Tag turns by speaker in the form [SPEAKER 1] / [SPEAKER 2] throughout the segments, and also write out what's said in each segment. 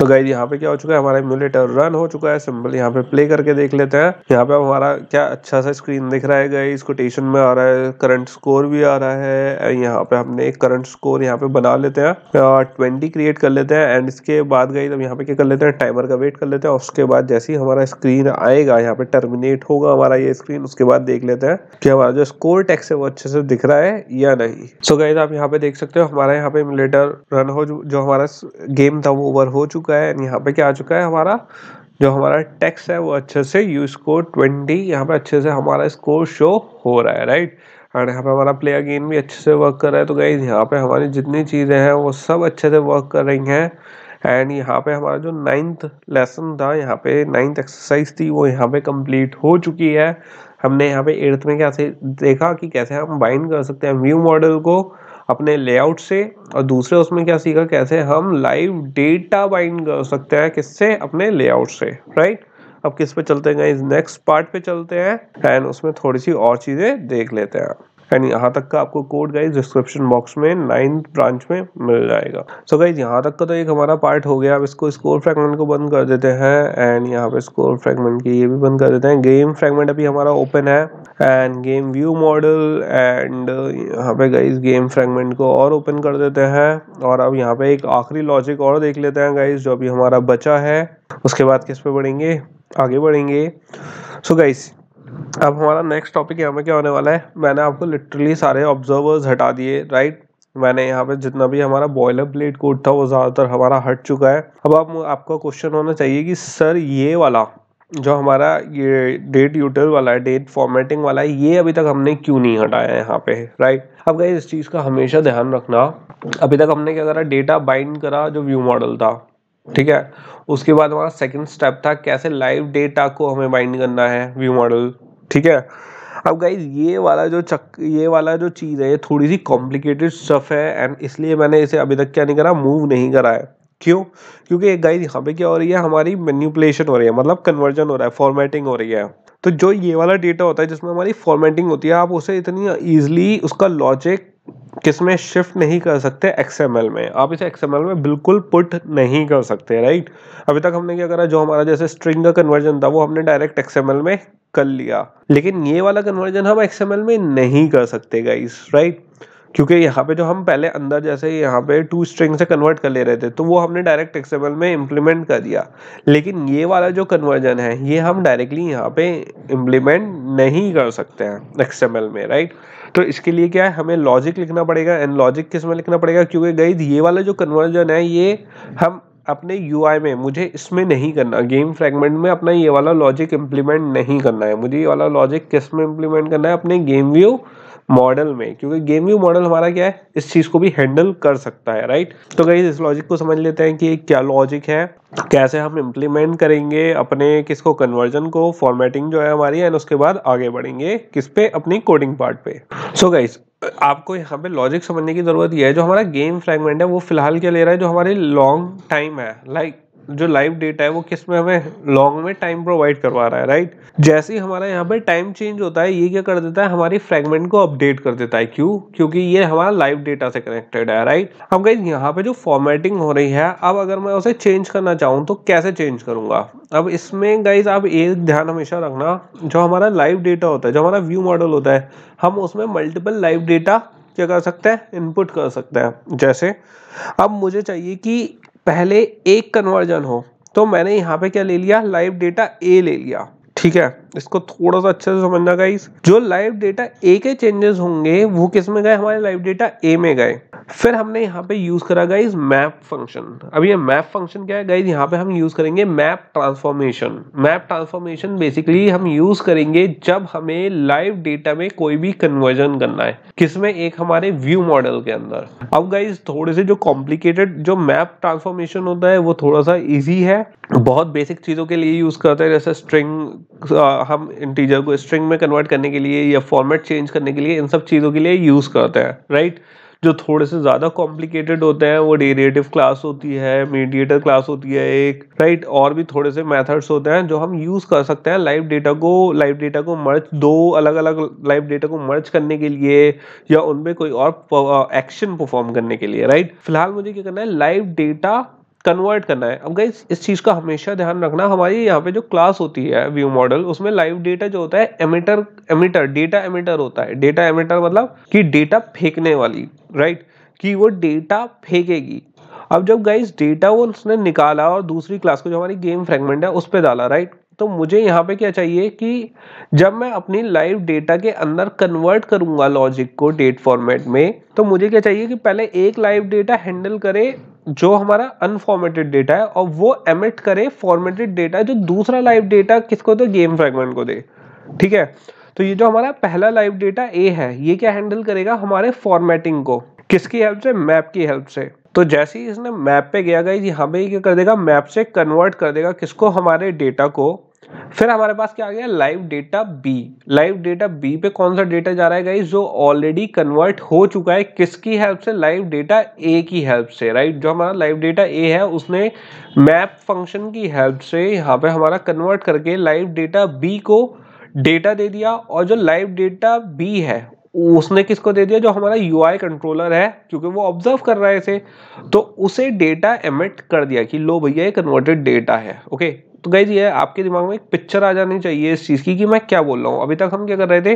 [SPEAKER 1] तो गाइस यहाँ पे क्या हो चुका है, हमारा इम्यूलेटर रन हो चुका है। सिंपल यहाँ पे प्ले करके देख लेते हैं। यहाँ पे हमारा क्या अच्छा सा स्क्रीन दिख रहा है गाइस, कोटेशन में आ रहा है, करंट स्कोर भी आ रहा है। यहाँ पे हमने एक करंट स्कोर यहाँ पे बना लेते हैं, 20 क्रिएट कर लेते हैं। एंड इसके बाद गाइस अब यहाँ पे क्या कर लेते हैं, टाइमर का वेट कर लेते हैं। उसके बाद जैसे ही हमारा स्क्रीन आएगा, यहाँ पे टर्मिनेट होगा हमारा ये स्क्रीन, उसके बाद देख लेते हैं कि हमारा जो स्कोर टेक्स्ट है वो अच्छे से दिख रहा है या नहीं। सो गाइस आप यहाँ पे देख सकते हो हमारा यहाँ पे इम्यूलेटर रन हो, जो हमारा गेम था वो ओवर हो चुका है। यहाँ पे क्या आ चुका है, हमारा जो हमारा टेक्स्ट है वो अच्छे से यू स्कोर 20 यहाँ पे अच्छे से हमारा स्कोर शो हो रहा है, राइट। और यहाँ पे हमारा प्ले अगेन भी अच्छे से वर्क कर रहा है। तो गाइस यहाँ पे हमारी जितनी चीज़ें हैं वो सब अच्छे से वर्क कर रही हैं। एंड यहाँ पे हमारा जो 9th लेसन था, यहाँ पे 9th एक्सरसाइज थी, वो यहाँ पे कंप्लीट हो चुकी है। हमने यहाँ पे 8th में कैसे देखा कि कैसे हम बाइंड कर सकते हैं व्यू मॉडल को अपने लेआउट से, और दूसरे उसमें क्या सीखा कैसे हम लाइव डेटा बाइंड कर सकते हैं, किससे, अपने लेआउट से, राइट। अब किस पे चलते हैं, इस नेक्स्ट पार्ट पे चलते हैं एंड उसमें थोड़ी सी और चीजें देख लेते हैं। एंड यहाँ तक का आपको कोड गाइज डिस्क्रिप्शन बॉक्स में 9th ब्रांच में मिल जाएगा। सो गाइज यहाँ तक का तो एक हमारा पार्ट हो गया। अब इसको स्कोर फ्रेगमेंट को बंद कर देते हैं। एंड यहाँ पे स्कोर फ्रेगमेंट की ये भी बंद कर देते हैं। गेम फ्रेगमेंट अभी हमारा ओपन है end game view model, and यहाँ पे गाइज गेम फ्रेगमेंट को और ओपन कर देते हैं। और अब यहाँ पे एक आखिरी लॉजिक और देख लेते हैं गाइज जो अभी हमारा बचा है। उसके बाद किस पे बढ़ेंगे, आगे बढ़ेंगे। सो गाइज अब हमारा नेक्स्ट टॉपिक यहाँ पे क्या होने वाला है, मैंने आपको लिटरली सारे ऑब्जर्वर्स हटा दिए, राइट। मैंने यहाँ पे जितना भी हमारा बॉयलर प्लेट कोड था वो ज़्यादातर हमारा हट चुका है। अब आपका क्वेश्चन होना चाहिए कि सर ये वाला जो हमारा ये डेट यूटिल वाला है, डेट फॉर्मेटिंग वाला है, ये अभी तक हमने क्यों नहीं हटाया यहाँ पे, राइट। अब गाइस इस चीज़ का हमेशा ध्यान रखना, अभी तक हमने क्या करा, डेटा बाइंड करा जो व्यू मॉडल था, ठीक है। उसके बाद हमारा सेकंड स्टेप था कैसे लाइव डेटा को हमें बाइंड करना है व्यू मॉडल, ठीक है। अब गाइज ये वाला जो चीज़ है ये थोड़ी सी कॉम्प्लिकेटेड स्टफ है एंड इसलिए मैंने इसे अभी तक क्या नहीं करा, मूव नहीं करा है। क्यों? क्योंकि गाइज यहाँ पे क्या हो रही है, हमारी मैनिपुलेशन हो रही है, मतलब कन्वर्जन हो रहा है, फॉर्मेटिंग हो रही है। तो जो ये वाला डेटा होता है जिसमें हमारी फॉर्मेटिंग होती है, आप उसे इतनी ईजिली उसका लॉजिक किसमें शिफ्ट नहीं कर सकते, एक्सएमएल में। आप इसे एक्सएमएल में बिल्कुल पुट नहीं कर सकते, राइट। अभी तक हमने क्या करा, जो हमारा जैसे स्ट्रिंग का कन्वर्जन था वो हमने डायरेक्ट एक्सएमएल में कर लिया, लेकिन ये वाला कन्वर्जन हम एक्सएमएल में नहीं कर सकते गाइस, राइट। क्योंकि यहाँ पे जो हम पहले अंदर जैसे यहाँ पे टू स्ट्रिंग से कन्वर्ट कर ले रहे थे तो वो हमने डायरेक्ट एक्सएमएल में इम्प्लीमेंट कर दिया, लेकिन ये वाला जो कन्वर्जन है ये हम डायरेक्टली यहाँ पे इम्प्लीमेंट नहीं कर सकते हैं एक्सएमएल में, राइट। तो इसके लिए क्या है, हमें लॉजिक लिखना पड़ेगा। एंड लॉजिक किस में लिखना पड़ेगा, क्योंकि गाइस ये वाला जो कन्वर्जन है ये हम अपने यूआई में, मुझे इसमें नहीं करना, गेम फ्रेगमेंट में अपना ये वाला लॉजिक इम्प्लीमेंट नहीं करना है। मुझे ये वाला लॉजिक किस में इम्प्लीमेंट करना है, अपने गेम व्यू मॉडल में, क्योंकि गेम व्यू मॉडल हमारा क्या है, इस चीज को भी हैंडल कर सकता है, राइट। तो गाइस इस लॉजिक को समझ लेते हैं कि क्या लॉजिक है, कैसे हम इम्प्लीमेंट करेंगे अपने किसको, कन्वर्जन को, फॉर्मेटिंग जो है हमारी, एंड उसके बाद आगे बढ़ेंगे किस पे, अपनी कोडिंग पार्ट पे। सो गाइस आपको यहाँ पे लॉजिक समझने की जरूरत यह है, जो हमारा गेम फ्रेगमेंट है वो फिलहाल क्या ले रहा है, जो हमारे लॉन्ग टाइम है, लाइक जो लाइव डेटा है वो किस में हमें लॉन्ग में टाइम प्रोवाइड करवा रहा है, राइट। जैसे ही हमारा यहाँ पे टाइम चेंज होता है ये क्या कर देता है, हमारी फ्रेगमेंट को अपडेट कर देता है। क्यों? क्योंकि ये हमारा लाइव डेटा से कनेक्टेड है, राइट। अब गाइस यहाँ पे जो फॉर्मेटिंग हो रही है, अब अगर मैं उसे चेंज करना चाहूँ तो कैसे चेंज करूंगा। अब इसमें गाइस आप एक ध्यान हमेशा रखना, जो हमारा लाइव डेटा होता है, जो हमारा व्यू मॉडल होता है, हम उसमें मल्टीपल लाइव डेटा क्या कर सकते हैं, इनपुट कर सकते हैं। जैसे अब मुझे चाहिए कि पहले एक कन्वर्जन हो, तो मैंने यहाँ पे क्या ले लिया, लाइव डेटा ए ले लिया, ठीक है। इसको थोड़ा सा अच्छे से समझना गाइस, जो लाइव डेटा ए के चेंजेस होंगे वो किस में गए, हमारे लाइव डेटा ए में गए। फिर हमने यहाँ पे यूज करा गाइस मैप फंक्शन। अब ये मैप फंक्शन क्या है गाइस, यहाँ पे हम यूज करेंगे map transformation. Map transformation basically हम यूज करेंगे जब हमें लाइव डेटा में कोई भी कन्वर्जन करना है, किसमें, एक हमारे व्यू मॉडल के अंदर। अब गाइस थोड़े से जो कॉम्प्लिकेटेड जो मैप ट्रांसफॉर्मेशन होता है वो थोड़ा सा इजी है, बहुत बेसिक चीजों के लिए यूज करते हैं, जैसे स्ट्रिंग, हम इंटीजर को स्ट्रिंग में कन्वर्ट करने के लिए या फॉर्मेट चेंज करने के लिए, इन सब चीजों के लिए यूज करते हैं, राइट। जो थोड़े से ज्यादा कॉम्प्लिकेटेड होते हैं वो डेरिवेटिव क्लास होती है, मीडिएटर क्लास होती है एक, राइट। और भी थोड़े से मेथड्स होते हैं जो हम यूज कर सकते हैं लाइव डेटा को मर्ज, दो अलग अलग लाइव डेटा को मर्ज करने के लिए या उनमें कोई और एक्शन परफॉर्म करने के लिए, राइट। फिलहाल मुझे क्या करना है, लाइव डेटा कन्वर्ट करना है। अब गाइस इस चीज का हमेशा ध्यान रखना, हमारी यहाँ पे जो क्लास होती है व्यू मॉडल, उसमें लाइव डेटा जो होता है एमिटर डेटा एमिटर होता है। डेटा एमिटर मतलब कि डेटा फेंकने वाली, राइट, कि वो डेटा फेंकेगी। अब जब गाइस डेटा वो उसने निकाला और दूसरी क्लास को जो हमारी गेम फ्रेगमेंट है उस पर डाला, राइट, तो मुझे यहाँ पे क्या चाहिए कि जब मैं अपनी लाइव डेटा के अंदर कन्वर्ट करूंगा लॉजिक को डेट फॉर्मेट में, तो मुझे क्या चाहिए कि पहले एक लाइव डेटा हैंडल करे जो हमारा अनफॉर्मेटेड डेटा है, और वो एमिट करे फॉर्मेटेड डेटा जो दूसरा लाइव डेटा किसको दे, गेम फ्रेगमेंट को दे। ठीक है, तो ये जो हमारा पहला लाइव डेटा ए है, ये क्या हैंडल करेगा, हमारे फॉर्मेटिंग को, किसकी हेल्प से, मैप की हेल्प से। तो जैसे ही इसने मैप पे गया गाइस, यहाँ पे क्या कर देगा, मैप से कन्वर्ट कर देगा किसको, हमारे डेटा को। फिर हमारे पास क्या आ गया, live data B. Live data B पे कौन सा डेटा जा रहा है गाइस, जो ऑलरेडी कन्वर्ट हो चुका है, किसकी हेल्प से, लाइव डेटा ए की हेल्प से, राइट। जो हमारा लाइव डेटा ए है उसने मैप फंक्शन की हेल्प से यहाँ पे हमारा कन्वर्ट करके लाइव डेटा बी को डेटा दे दिया। और जो लाइव डेटा बी है उसने किसको दे दिया, जो हमारा यूआई कंट्रोलर है, क्योंकि वो ऑब्जर्व कर रहा है इसे, तो उसे डेटा एमिट कर दिया कि लो भैया ये कन्वर्टेड डेटा है। ओके, तो गाइस ये आपके दिमाग में एक पिक्चर आ जानी चाहिए इस चीज की कि मैं क्या बोल रहा हूँ। अभी तक हम क्या कर रहे थे,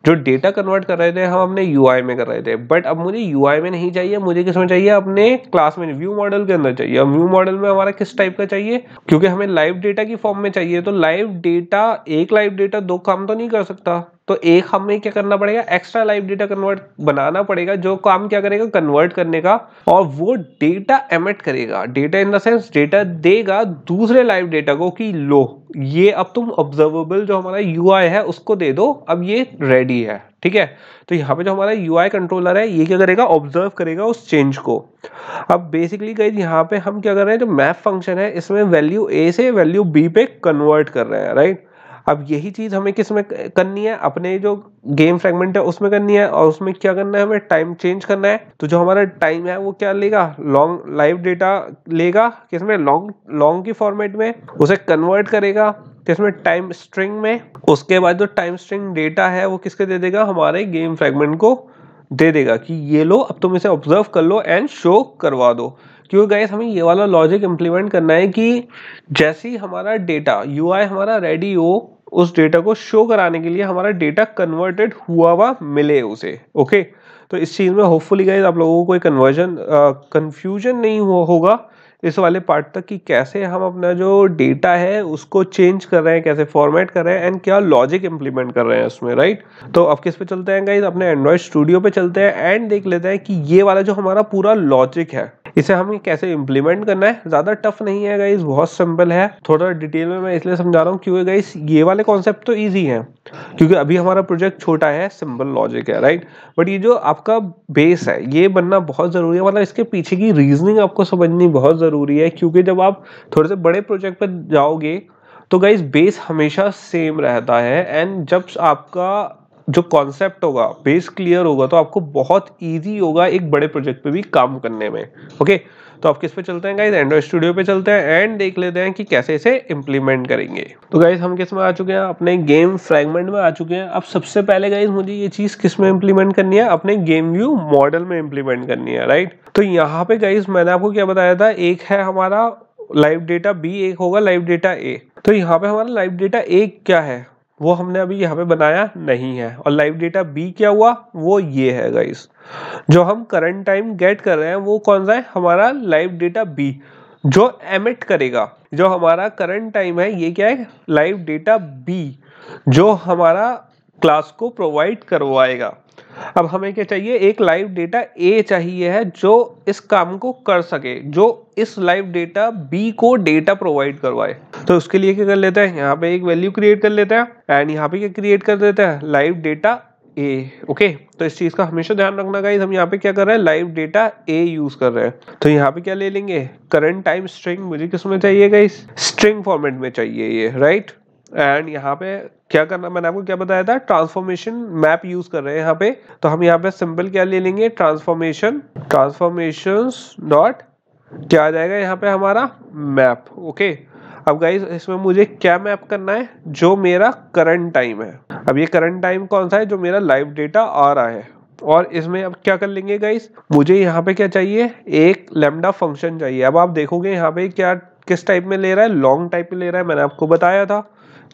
[SPEAKER 1] जो डेटा कन्वर्ट कर रहे थे हम अपने यूआई में कर रहे थे, बट अब मुझे यूआई में नहीं चाहिए, मुझे किस में चाहिए, अपने क्लास में, व्यू मॉडल के अंदर चाहिए। अब व्यू मॉडल में हमारा किस टाइप का चाहिए, क्योंकि हमें लाइव डेटा की फॉर्म में चाहिए, तो लाइव डेटा, एक लाइव डेटा दो काम तो नहीं कर सकता, तो एक हमें क्या करना पड़ेगा, एक्स्ट्रा लाइव डेटा कन्वर्ट बनाना पड़ेगा, जो काम क्या करेगा, कन्वर्ट करने का, और वो डेटा एमिट करेगा, data in the sense data देगा दूसरे लाइव डेटा को कि लो ये अब तुम ऑब्जर्वेबल जो हमारा यूआई है उसको दे दो, अब ये रेडी है। ठीक है, तो यहाँ पे जो हमारा यूआई कंट्रोलर है ये क्या करेगा, ऑब्जर्व करेगा उस चेंज को। अब बेसिकली गाइस यहाँ पे हम क्या कर रहे हैं, जो मैप फंक्शन है इसमें वैल्यू ए से वैल्यू बी पे कन्वर्ट कर रहे हैं, राइट। अब यही चीज हमें किस में करनी है, अपने जो गेम फ्रेगमेंट है उसमें करनी है, और उसमें क्या करना है, हमें टाइम चेंज करना है। तो जो हमारा टाइम है वो क्या लेगा, लॉन्ग लाइव डेटा लेगा किसमें, लॉन्ग की फॉर्मेट में, उसे कन्वर्ट करेगा किसमें, टाइम स्ट्रिंग में। उसके बाद जो टाइम स्ट्रिंग डेटा है वो किसके दे देगा, हमारे गेम फ्रेगमेंट को दे देगा कि ये लो अब तुम इसे ऑब्जर्व कर लो एंड शो करवा दो। क्योंकि गाइस हमें ये वाला लॉजिक इंप्लीमेंट करना है कि जैसे ही हमारा डेटा यूआई हमारा रेडी हो, उस डेटा को शो कराने के लिए हमारा डेटा कन्वर्टेड हुआ हुआ मिले उसे। ओके, तो इस चीज में होपफुली गाइस आप लोगों को कोई कंफ्यूजन नहीं होगा इस वाले पार्ट तक कि कैसे हम अपना जो डेटा है उसको चेंज कर रहे हैं, कैसे फॉर्मेट कर रहे हैं, एंड क्या लॉजिक इंप्लीमेंट कर रहे हैं उसमें, राइट। तो अब किस पे चलते हैं गाइस, अपने एंड्रॉइड स्टूडियो पे चलते हैं एंड देख लेते हैं कि ये वाला जो हमारा पूरा लॉजिक है इसे हमें कैसे इंप्लीमेंट करना है। ज्यादा टफ नहीं है गाइस, बहुत सिंपल है। थोड़ा डिटेल में मैं इसलिए समझा रहा हूँ क्योंकि गाइस ये वाले कॉन्सेप्ट तो इजी हैं, क्योंकि अभी हमारा प्रोजेक्ट छोटा है, सिंपल लॉजिक है, राइट। बट ये जो आपका बेस है ये बनना बहुत जरूरी है, मतलब इसके पीछे की रीजनिंग आपको समझनी बहुत जरूरी है, क्योंकि जब आप थोड़े से बड़े प्रोजेक्ट पर जाओगे तो गाइस बेस हमेशा सेम रहता है, एंड जब आपका जो कॉन्सेप्ट होगा, बेस क्लियर होगा, तो आपको बहुत इजी होगा एक बड़े प्रोजेक्ट पे भी काम करने में। ओके, तो आप किस पे चलते हैं गाइस, एंड्रॉइड स्टूडियो पे चलते हैं एंड देख लेते हैं कि कैसे इसे इंप्लीमेंट करेंगे। तो गाइस हम किस में आ चुके हैं, अपने गेम फ्रेगमेंट में आ चुके हैं। अब सबसे पहले गाइस मुझे ये चीज किस में इंप्लीमेंट करनी है, अपने गेम व्यू मॉडल में इंप्लीमेंट करनी है, राइट। तो यहाँ पे गाइस मैंने आपको क्या बताया था, एक है हमारा लाइव डेटा बी, एक होगा लाइव डेटा ए। तो यहाँ पे हमारा लाइव डेटा ए क्या है वो हमने अभी यहाँ पे बनाया नहीं है, और लाइव डेटा बी क्या हुआ, वो ये है गाइस। जो हम करंट टाइम गेट कर रहे हैं वो कौन सा है, हमारा लाइव डेटा बी, जो एमिट करेगा। जो हमारा करंट टाइम है ये क्या है, लाइव डेटा बी, जो हमारा क्लास को प्रोवाइड करवाएगा। अब हमें क्या चाहिए, एक लाइव डेटा ए चाहिए है जो इस काम को कर सके, जो इस लाइव डेटा बी को डेटा प्रोवाइड करवाए। तो उसके लिए क्या कर लेते हैं, यहाँ पे एक वैल्यू क्रिएट कर लेते हैं एंड यहाँ पे क्या क्रिएट कर देते हैं, लाइव डेटा ए। ओके, तो इस चीज का हमेशा ध्यान रखना गाइस, हम यहाँ पे क्या कर रहे हैं, लाइव डेटा ए यूज कर रहे हैं। तो यहाँ पे क्या ले लेंगे, करंट टाइम स्ट्रिंग, मुझे किसमें चाहिए गाइस, स्ट्रिंग फॉर्मेट में चाहिए ये, राइट। एंड यहाँ पे क्या करना, मैंने आपको क्या बताया था, ट्रांसफॉर्मेशन मैप यूज कर रहे हैं यहाँ पे। तो हम यहाँ पे सिंपल क्या ले लेंगे, ट्रांसफॉर्मेशंस डॉट क्या आ जाएगा यहाँ पे हमारा मैप। ओके, अब गाइस इसमें मुझे क्या मैप करना है, जो मेरा करंट टाइम है। अब ये करंट टाइम कौन सा है, जो मेरा लाइव डेटा आ रहा है और इसमें अब क्या कर लेंगे गाइस, मुझे यहाँ पे क्या चाहिए, एक लैम्डा फंक्शन चाहिए। अब आप देखोगे यहाँ पे क्या किस टाइप में ले रहा है, लॉन्ग टाइप में ले रहा है, मैंने आपको बताया था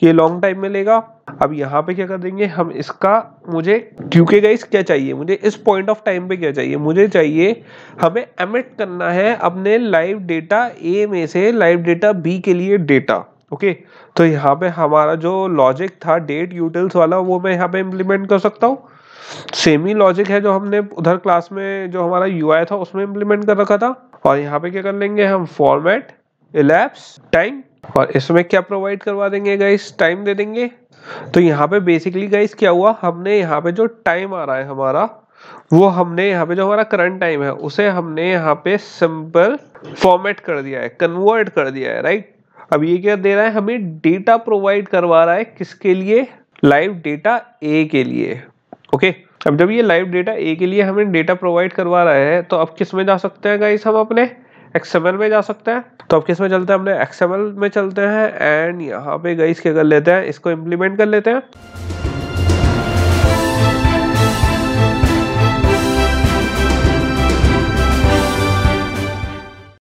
[SPEAKER 1] कि ये लॉन्ग टाइप में लेगा। अब यहाँ पे क्या कर देंगे हम इसका, मुझे क्योंकि गाइस क्या चाहिए, मुझे इस पॉइंट ऑफ टाइम पे क्या चाहिए, मुझे चाहिए हमें एमिट करना है अपने लाइव डेटा ए में से लाइव डेटा बी के लिए डेटा। ओके, तो यहाँ पे हमारा जो लॉजिक था डेट यूटिल्स वाला वो मैं यहाँ पे इम्प्लीमेंट कर सकता हूँ। सेम ही लॉजिक है जो हमने उधर क्लास में जो हमारा यूआई था उसमें इम्प्लीमेंट कर रखा था। और यहाँ पे क्या कर लेंगे हम, फॉर्मेट elapse टाइम, और इसमें क्या प्रोवाइड करवा देंगे गाइस, टाइम दे देंगे। तो यहाँ पे बेसिकली गाइस क्या हुआ, हमने यहाँ पे जो टाइम आ रहा है हमारा, वो हमने यहाँ पे जो हमारा करंट टाइम है उसे हमने यहाँ पे सिंपल फॉर्मेट कर दिया है, कन्वर्ट कर दिया है, राइट। अब ये क्या दे रहा है, हमें डेटा प्रोवाइड करवा रहा है, किसके लिए, लाइव डेटा ए के लिए। ओके, अब जब ये लाइव डेटा ए के लिए हमें डेटा प्रोवाइड करवा रहा है तो अब किस में जा सकते हैं गाइस, हम अपने XML में जा सकते हैं। तो अब किस में चलते हैं, हमने XML में चलते हैं एंड यहाँ पे गाइस क्या कर लेते हैं, इसको इम्प्लीमेंट कर लेते हैं।